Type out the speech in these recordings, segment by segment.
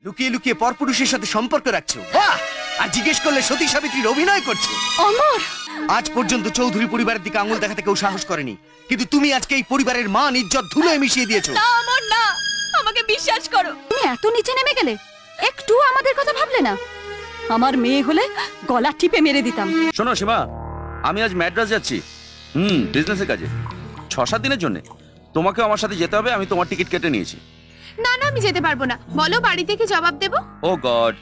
লুকিয়ে লুকিয়ে পরপুরুষের সাথে সম্পর্ক রাখছো, আর জিজ্ঞেস করলে সতী সাবিত্রীর অভিনয় করছো। অমর, আজ পর্যন্ত চৌধুরী পরিবারের দিকে আঙুল দেখাতে কেউ সাহস করেনি, কিন্তু তুমি আজকে এই পরিবারের মান ইজ্জত ধুলোয় মিশিয়ে দিয়েছো। না অমর না, আমাকে বিশ্বাস করো। তুমি এত নিচে নেমে গেলে, একটু আমাদের কথা ভাবলে না? আমার মেয়ে হলে গলা টিপে মেরে দিতাম। শোনো সীমা, আমি আজ ম্যাড্রাস যাচ্ছি বিজনেসের কাজে 6-7 দিনের জন্য। তোমাকেও আমার সাথে যেতে হবে, আমি তোমার টিকিট কেটে নিয়েছি। না না, আমি যেতে পারবো না। বলো বাড়ি থেকে জবাব দেবো। ও গড,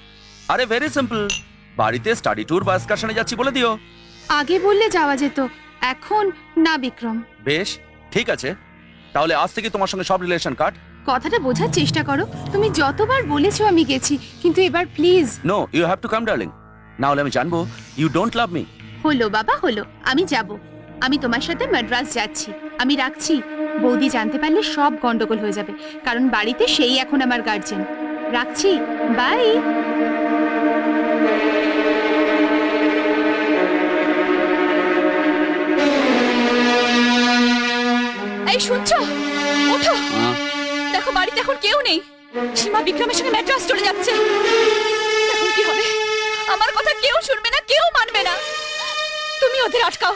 আরে ভেরি সিম্পল, বাড়িতে স্টাডি ট্যুর বা এক্সকারশনে যাচ্ছি বলে দিও। আগে বললে যাওয়া যেত, এখন না বিক্রম। বেশ, ঠিক আছে, তাহলে আজ থেকে তোমার সঙ্গে সব রিলেশন কাট। কথাটা বোঝার চেষ্টা করো। তুমি যতবার বলেছো আমি গেছি, কিন্তু এবার please. No, you have to come darling, না হলে আমি জানবো ইউ ডোন্ট লাভ মি। হলো বাবা হলো, আমি যাব। আমি তোমার সাথে মাদ্রাজ যাচ্ছি। আমি রাখছি। বৌদি জানতে পারলে সব গন্ডগোল হয়ে যাবে, কারণ বাড়িতে সেই এখন আমার গার্জেন। রাখছি, বাই। এই শুনছো? ওঠো, দেখো বাড়িতে এখন কেউ নেই। সীমা বিক্রমের সঙ্গে ম্যাড্রাস চলে যাচ্ছে। এখন কি হবে? আমার কথা কেউ শুনবে না, কেউ মানবে না। তুমি ওদের আটকাও।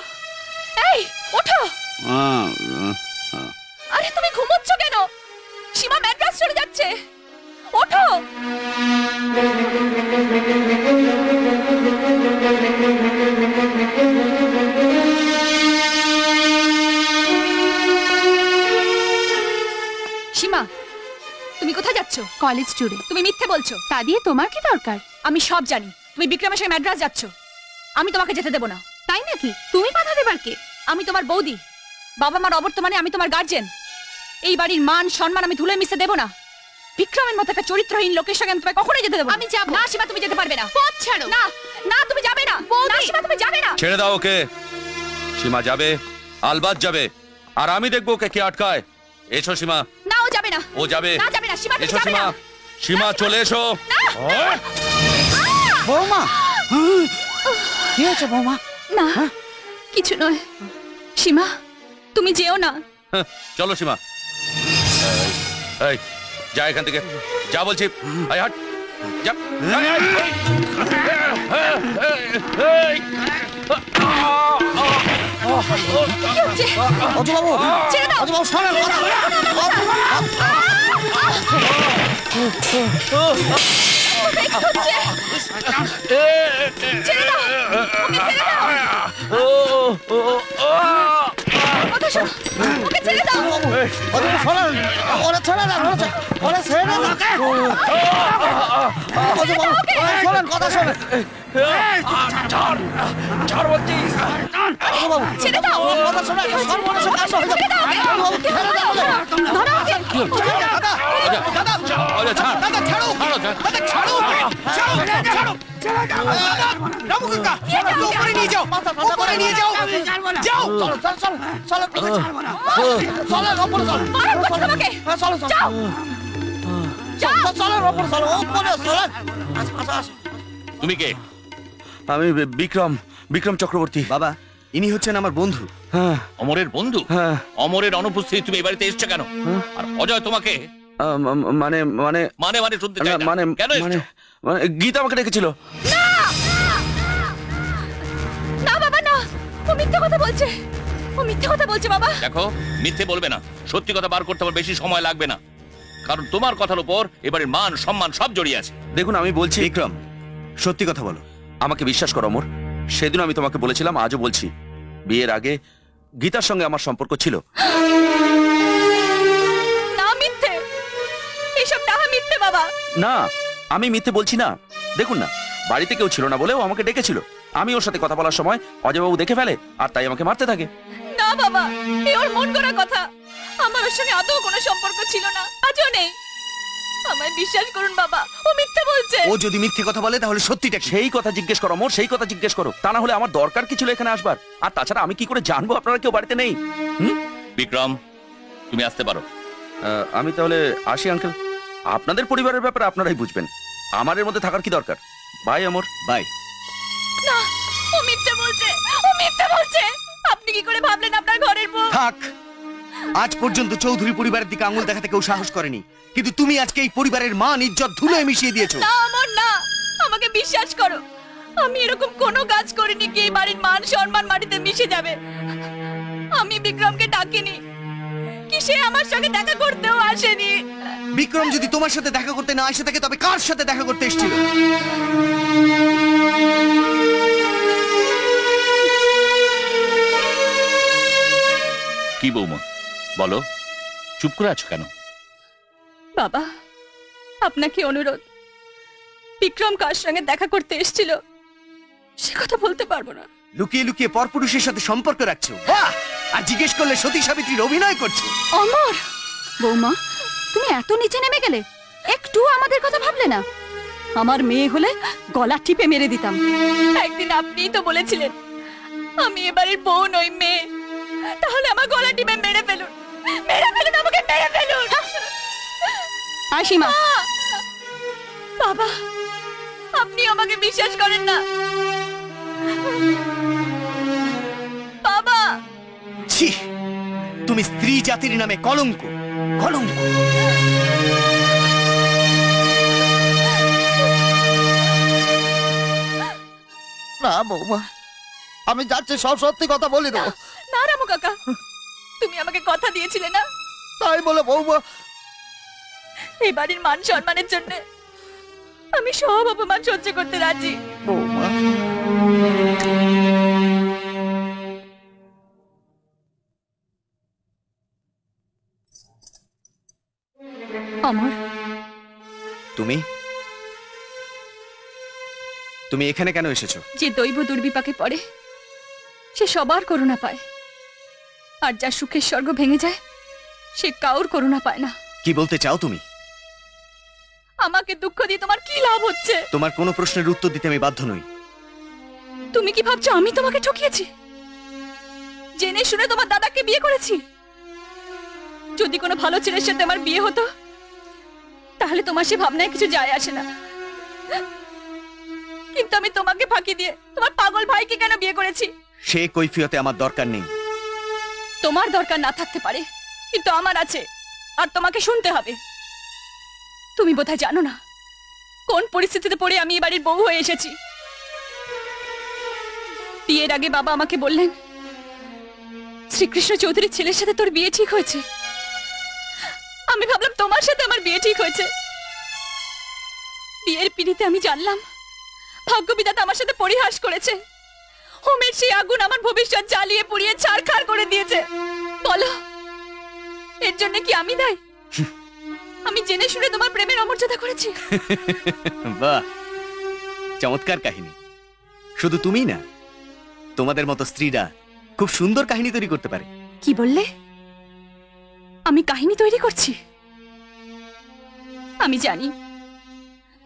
এই ওঠো। আরে তুমি ঘুমোচ্ছ কেন? সীমা ম্যাড্রাস চলে যাচ্ছে, ওঠো। সীমা, তুমি কোথায় যাচ্ছ? কলেজ ট্যুরে। তুমি মিথ্যে বলছো। তা দিয়ে তোমার কি দরকার? আমি সব জানি। তুমি বিক্রমের সঙ্গে ম্যাড্রাস যাচ্ছ, আমি তোমাকে যেতে দেব না। তাই নাকি? তুমি বাধা দেবার কে? আমি তোমার বৌদি, বাবা মার অবর্তমানে আমি তোমার গার্জেন। এই বাড়ির মান সম্মান আমি ধুলে মিশতে দেব না। বিক্রমের মতো একটা চরিত্রহীন লোকের সঙ্গে আমি তোমায় কখনোই যেতে দেব না। আমি যাব না সীমা, তুমি যেতে পারবে না। পথ ছাড়ো। না না, তুমি যাবে না। না সীমা, তুমি যাবে না। ছেড়ে দাও ওকে। সীমা যাবে, আলবাত যাবে, আর আমি দেখবো ওকে কে আটকায়। এসো সীমা। না, ও যাবে না। ও যাবে। না যাবে না সীমা, তুমি এসো যাবে সীমা। না। সীমা চলে এসো। বৌমা, কি হয়েছে বৌমা? না কিছু নয়। সীমা তুমি যেও না। হ্যাঁ, চলো সীমা। এই যা এখান থেকে, যা বলছি। এই হাট, যা। কি হচ্ছে? অজবাবু, ছেড়ে দাও। অজবাবু শোনেন কথা। ওকে, কি হচ্ছে? ছেড়ে দাও, ওকে ছেড়ে দাও। কথা শোনো, ওকে ছেড়ে দাও। অজবাবু শোনেন, ওরা ছেড়ে দেন, ওরা ছেড়ে দেন। অজবাবু শোনেন, কথা শোনেন। অজবাবু ছেড়ে দাও। কথা শোনেন, সর্বনাশের কাণ্ড হয়ে যাবে। অজবাবু ছেড়ে দেন। ধরো ওকে। দাদা ছাড়ো, দাদা ছাড়ো, ছাড়ো, ছাড়ো। রামু কাকা, উপরে নিয়ে যাও, উপরে নিয়ে যাও, যাও। চলো, চলো, চলো, চলো, চলো, উপরে চলো। মারো করছো তোমাকে। চলো, চলো, যাও, যাও। চলো, উপরে চলো, উপরে চলো। তুমি কে? আমি বিক্রম, বিক্রম চক্রবর্তী। বাবা, ইনি হচ্ছেন আমার বন্ধু। হ্যাঁ, অমরের বন্ধু? হ্যাঁ। অমরের অনুপস্থিতি তুমি এই বাড়িতে এসছো কেন? আর অজয় তোমাকে মানে মানে মানে মানে শুনতে চাই না। মানে কেন মানে এসছো? মানে গীতা আমাকে ডেকেছিল। না বাবা না, ও মিথ্যে কথা বলছে। ও মিথ্যে কথা বলছে বাবা। দেখো, মিথ্যে বলবে না। সত্যি কথা বার করতে আমার বেশি সময় লাগবে না, কারণ তোমার কথার উপর এবারে মান সম্মান সব জড়িয়ে আছে। দেখুন আমি বলছি, বিক্রম, সত্যি কথা বলো। আমাকে বিশ্বাস করো অমর, সেদিন আমি তোমাকে বলেছিলাম, আজও বলছি, বিয়ের আগে গীতার সঙ্গে আমার সম্পর্ক ছিল। না মিথ্যে, এসব না মিথ্যে বাবা। না, আমি মিথ্যে বলছি না। দেখুন না, বাড়িতে কেউ ছিল না বলেও আমাকে ডেকেছিল। আমি ওর সাথে কথা বলার সময় অজয়বাবু দেখে ফেলে, আর তাই আমাকে মারতে থাকে। না বাবা, এ ওর মন করা কথা। আমার ওর সঙ্গে আদৌ কোনো সম্পর্ক ছিল না, আজও নেই। আমায় বিশ্বাস করুন বাবা, ও মিথ্যে বলছে। ও যদি মিথ্যে কথা বলে তাহলে সত্যিটা কি? সেই কথা জিজ্ঞেস করো অমর, সেই কথা জিজ্ঞেস করো। তা না হলে আমার দরকার কি ছিল এখানে আসবার? আর তাছাড়া আমি কি করে জানবো আপনারা কেউ বাড়িতে নেই? বিক্রম, তুমি আসতে পারো। আমি তাহলে আসি আঙ্কেল। আপনাদের পরিবারের ব্যাপারে আপনারাই বুঝবেন, আমার এর মধ্যে থাকার কি দরকার? Bye Amar, bye. না, ও মিথ্যে বলছে, ও মিথ্যে বলছে। আপনি কি করে ভাবলেন আপনার ঘরের বউ? থাক, আজ পর্যন্ত চৌধুরী পরিবারের দিকে আঙুল দেখাতে কেউ সাহস করেনি, কিন্তু তুমি আজকে এই পরিবারের মান ইজ্জত ধুলোয় মিশিয়ে দিয়েছো। না অমর না, আমাকে বিশ্বাস করো, আমি এরকম কোনো কাজ করিনি কি এই বাড়ির মান সম্মান মাটিতে মিশে যাবে। আমি বিক্রমকে ডাকিনি, কি সে আমার সঙ্গে দেখা করতেও আসেনি। বিক্রম যদি তোমার সাথে দেখা করতে না এসে থাকে তবে কার সাথে দেখা করতে এসেছিল? কি বৌমা বলো, চুপ করে আছো কেন? বাবা, আপনাকে অনুরোধ, বিক্রম কার সঙ্গে দেখা করতে এসেছিল সে কথা বলতে পারবো না। লুকিয়ে লুকিয়ে পরপুরুষের সাথে সম্পর্ক রাখছো, বাহ! আর জিজ্ঞেস করলে সতী সাবিত্রীর অভিনয় করছো। অমর, বৌমা তুমি এত নিচে নেমে গেলে, একটু আমাদের কথা ভাবলে না? আমার মেয়ে হলে গলা টিপে মেরে দিতাম। একদিন আপনিই তো বলেছিলেন আমি এবারের বউ নই, মেয়ে। তাহলে আমার গলা টিপে মেরে ফেলুন, মেরে ফেলুন, আমাকে মেরে ফেলুন। আশিমা, বাবা আপনি আমাকে বিশ্বাস করেন না? বাবা, ছি, তুমি স্ত্রী জাতির নামে কলঙ্ক, কলঙ্ক। না বৌমা, আমি যাচ্ছি, সব সত্যি কথা বলে দেবো। না রামু কাকা, তুমি আমাকে কথা দিয়েছিলে না? তাই বলে বৌমা, এই বাড়ির মান সম্মানের জন্য আমি সব অপমান সহ্য করতে রাজি। বৌমা অমর, তুমি তুমি এখানে কেন এসেছো? যে দৈব দুর্বিপাকে পড়ে সে সবার করুণা পায়, আর যার সুখের স্বর্গ ভেঙে যায় সে কাউর করুণা পায় না। কি বলতে চাও তুমি? আমাকে দুঃখ দিয়ে তোমার কি লাভ হচ্ছে? তোমার কোনো প্রশ্নের উত্তর দিতে আমি বাধ্য নই। তুমি কি ভাবছো আমি তোমাকে ঠকিয়েছি? জেনে শুনে তোমার দাদাকে বিয়ে করেছি। যদি কোনো ভালো ছেলের সাথে আমার বিয়ে হতো তাহলে তোমার সে ভাবনায় কিছু যায় আসে না, কিন্তু আমি তোমাকে ফাঁকি দিয়ে তোমার পাগল ভাইকে কেন বিয়ে করেছি? সে কৈফিয়তে আমার দরকার নেই। তোমার দরকার না থাকতে পারে, কিন্তু আমার আছে, আর তোমাকে শুনতে হবে। তুমি বোধহয় জানো না কোন পরিস্থিতিতে পড়ে আমি এই বাড়ির বউ হয়ে এসেছি। বিয়ের আগে বাবা আমাকে বললেন শ্রীকৃষ্ণ চৌধুরীর ছেলের সাথে তোর বিয়ে ঠিক হয়েছে। আমি ভাবলাম তোমার সাথে আমার বিয়ে ঠিক হয়েছে। বিয়ের পিড়িতে আমি জানলাম ভাগ্যবিধাতা আমার সাথে পরিহাস করেছে। হোমের সেই আগুন আমার ভবিষ্যৎ জ্বালিয়ে পুড়িয়ে ছারখার করে দিয়েছে। বলো, এর জন্য কি আমি দায়ী? আমি জেনে শুনে তোমার প্রেমের অমর্যাদা করেছি। বাহ, চমৎকার কাহিনী। শুধু তুমি না, তোমাদের মতো স্ত্রীরা খুব সুন্দর কাহিনী তৈরি করতে পারে। কি বললে? আমি কাহিনী তৈরি করছি? আমি জানি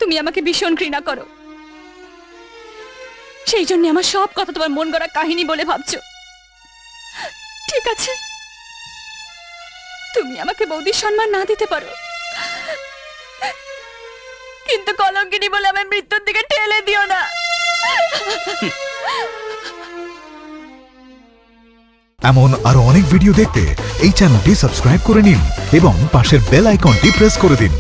তুমি আমাকে ভীষণ ঘৃণা করো, সেই জন্য আমার সব কথা তোমার মন গড়া কাহিনী বলে ভাবছো। ঠিক আছে, তুমি আমাকে বৌদির সম্মান না দিতে পারো, কিন্তু কলঙ্কিনী বলে আমার মৃত্যুর দিকে ঠেলে দিও না। এমন আরো অনেক ভিডিও দেখতে এই চ্যানেলটি সাবস্ক্রাইব করে নিন এবং পাশের বেল আইকনটি প্রেস করে দিন।